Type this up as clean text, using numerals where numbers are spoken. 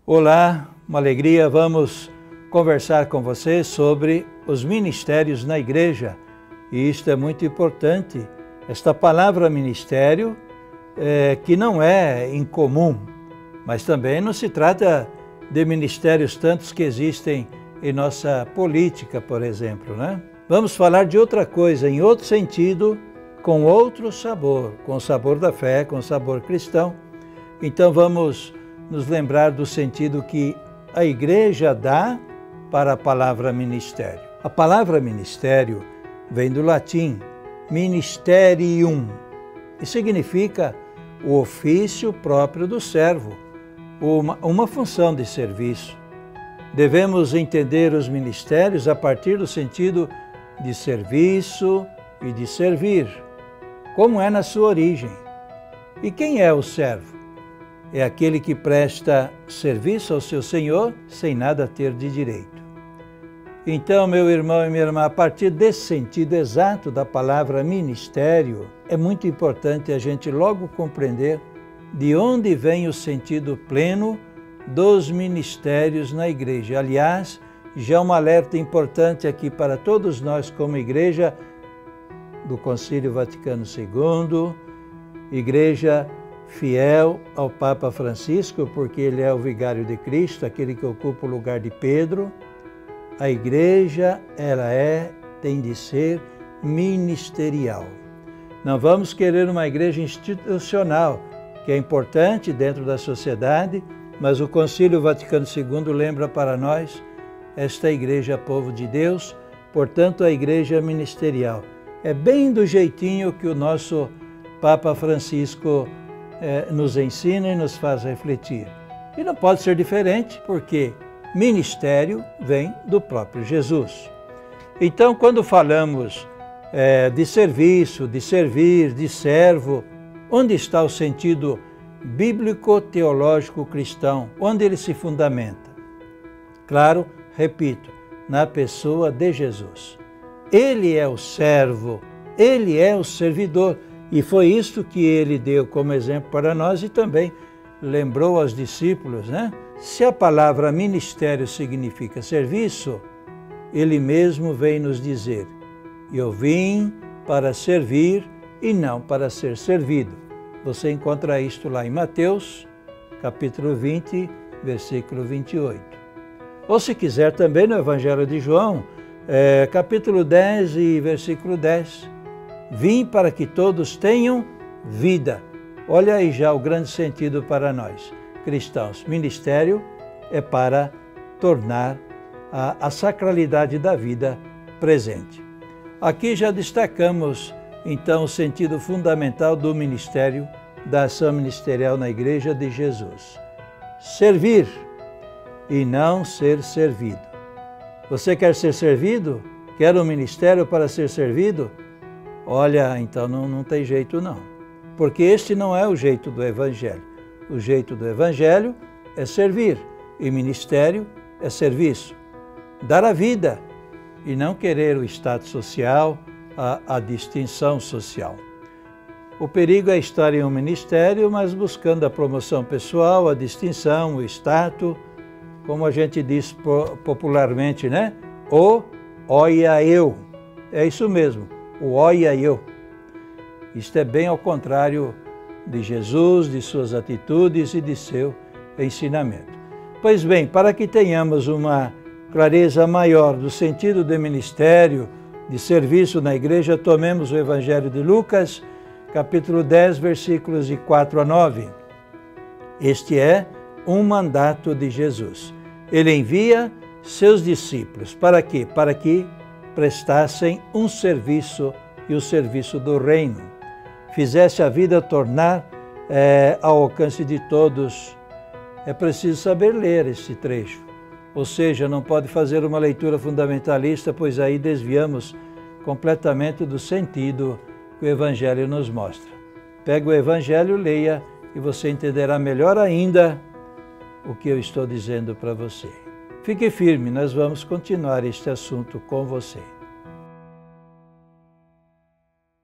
Olá, uma alegria, vamos conversar com você sobre os ministérios na igreja. E isto é muito importante, esta palavra ministério, que não é incomum, mas também não se trata de ministérios tantos que existem em nossa política, por exemplo, né? Vamos falar de outra coisa, em outro sentido, com outro sabor, com o sabor da fé, com o sabor cristão. Então vamos nos lembrar do sentido que a igreja dá para a palavra ministério. A palavra ministério vem do latim ministerium e significa o ofício próprio do servo, uma função de serviço. Devemos entender os ministérios a partir do sentido de serviço e de servir, como é na sua origem. E quem é o servo? É aquele que presta serviço ao seu Senhor sem nada ter de direito. Então, meu irmão e minha irmã, a partir desse sentido exato da palavra ministério, é muito importante a gente logo compreender de onde vem o sentido pleno dos ministérios na igreja. Aliás, já um alerta importante aqui para todos nós como igreja do Concílio Vaticano II, igreja fiel ao Papa Francisco, porque ele é o vigário de Cristo, aquele que ocupa o lugar de Pedro. A igreja, tem de ser ministerial. Não vamos querer uma igreja institucional, que é importante dentro da sociedade, mas o Concílio Vaticano II lembra para nós esta igreja, povo de Deus, portanto a igreja ministerial. É bem do jeitinho que o nosso Papa Francisco nos ensina e nos faz refletir. E não pode ser diferente, porque ministério vem do próprio Jesus. Então, quando falamos de serviço, de servir, de servo, onde está o sentido bíblico-teológico cristão? Onde ele se fundamenta? Claro, repito, na pessoa de Jesus. Ele é o servo, ele é o servidor. E foi isto que ele deu como exemplo para nós e também lembrou aos discípulos, né? Se a palavra ministério significa serviço, ele mesmo vem nos dizer: eu vim para servir e não para ser servido. Você encontra isto lá em Mateus, capítulo 20, versículo 28. Ou se quiser também no Evangelho de João, capítulo 10 e versículo 10. Vim para que todos tenham vida. Olha aí já o grande sentido para nós, cristãos. Ministério é para tornar a sacralidade da vida presente. Aqui já destacamos, então, o sentido fundamental do ministério, da ação ministerial na Igreja de Jesus. Servir e não ser servido. Você quer ser servido? Quer um ministério para ser servido? Olha, então não tem jeito não, porque este não é o jeito do Evangelho. O jeito do Evangelho é servir, e ministério é serviço. Dar a vida e não querer o status social, a distinção social. O perigo é estar em um ministério, mas buscando a promoção pessoal, a distinção, o status, como a gente diz popularmente, né? Olha eu. É isso mesmo. O olha eu. Isto é bem ao contrário de Jesus, de suas atitudes e de seu ensinamento. Pois bem, para que tenhamos uma clareza maior do sentido do ministério, de serviço na igreja, tomemos o Evangelho de Lucas, capítulo 10, versículos de 4 a 9. Este é um mandato de Jesus. Ele envia seus discípulos. Para quê? Para que prestassem um serviço e o serviço do reino. Fizesse a vida tornar ao alcance de todos. É preciso saber ler esse trecho. Ou seja, não pode fazer uma leitura fundamentalista, pois aí desviamos completamente do sentido que o Evangelho nos mostra. Pega o Evangelho, leia e você entenderá melhor ainda o que eu estou dizendo para você. Fique firme, nós vamos continuar este assunto com você.